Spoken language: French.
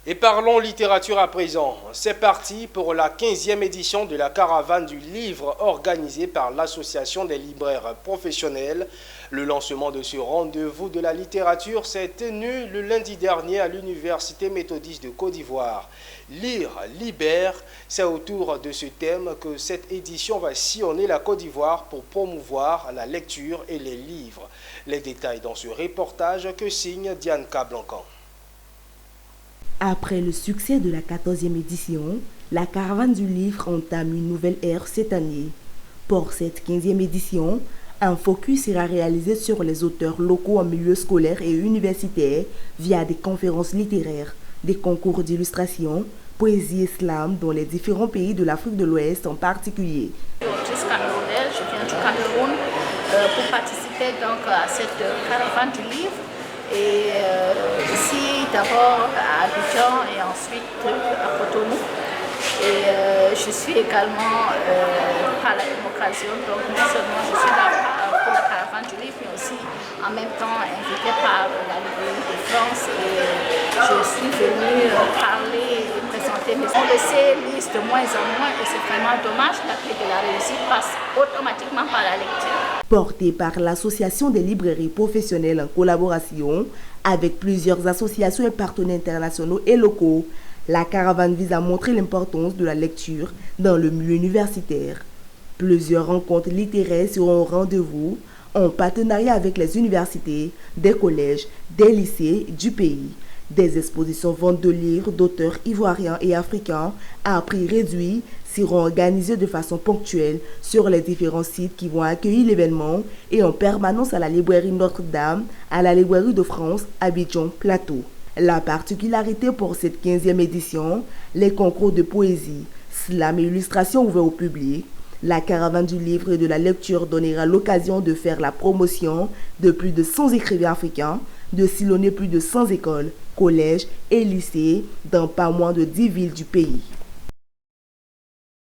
Et parlons littérature à présent. C'est parti pour la 15e édition de la caravane du livre organisée par l'Association des libraires professionnels. Le lancement de ce rendez-vous de la littérature s'est tenu le lundi dernier à l'Université méthodiste de Côte d'Ivoire. Lire libère, c'est autour de ce thème que cette édition va sillonner la Côte d'Ivoire pour promouvoir la lecture et les livres. Les détails dans ce reportage que signe Diane Blancan. Après le succès de la 14e édition, la caravane du livre entame une nouvelle ère cette année. Pour cette 15e édition, un focus sera réalisé sur les auteurs locaux en milieu scolaire et universitaire via des conférences littéraires, des concours d'illustration, poésie et slam dans les différents pays de l'Afrique de l'Ouest en particulier. Je viens du Cameroun pour participer donc à cette caravane du livre. Et ici d'abord à Abidjan et ensuite à Cotonou. Et je suis également par la même occasion, donc non seulement je suis là pour la caravane du livre, mais aussi en même temps invitée par la Librairie de France. Et je suis venue parler et présenter mes... On le sait, lise de moins en moins et c'est vraiment dommage. La clé de la réussite passe automatiquement par la lecture. Portée par l'Association des librairies professionnelles en collaboration avec plusieurs associations et partenaires internationaux et locaux, la caravane vise à montrer l'importance de la lecture dans le milieu universitaire. Plusieurs rencontres littéraires seront au rendez-vous en partenariat avec les universités, des collèges, des lycées du pays. Des expositions ventes de livres d'auteurs ivoiriens et africains à prix réduit seront organisées de façon ponctuelle sur les différents sites qui vont accueillir l'événement et en permanence à la librairie Notre-Dame, à la librairie de France, Abidjan, Plateau. La particularité pour cette 15e édition, les concours de poésie, slam et illustration ouverts au public. La caravane du livre et de la lecture donnera l'occasion de faire la promotion de plus de 100 écrivains africains, de sillonner plus de 100 écoles, collèges et lycées dans pas moins de 10 villes du pays.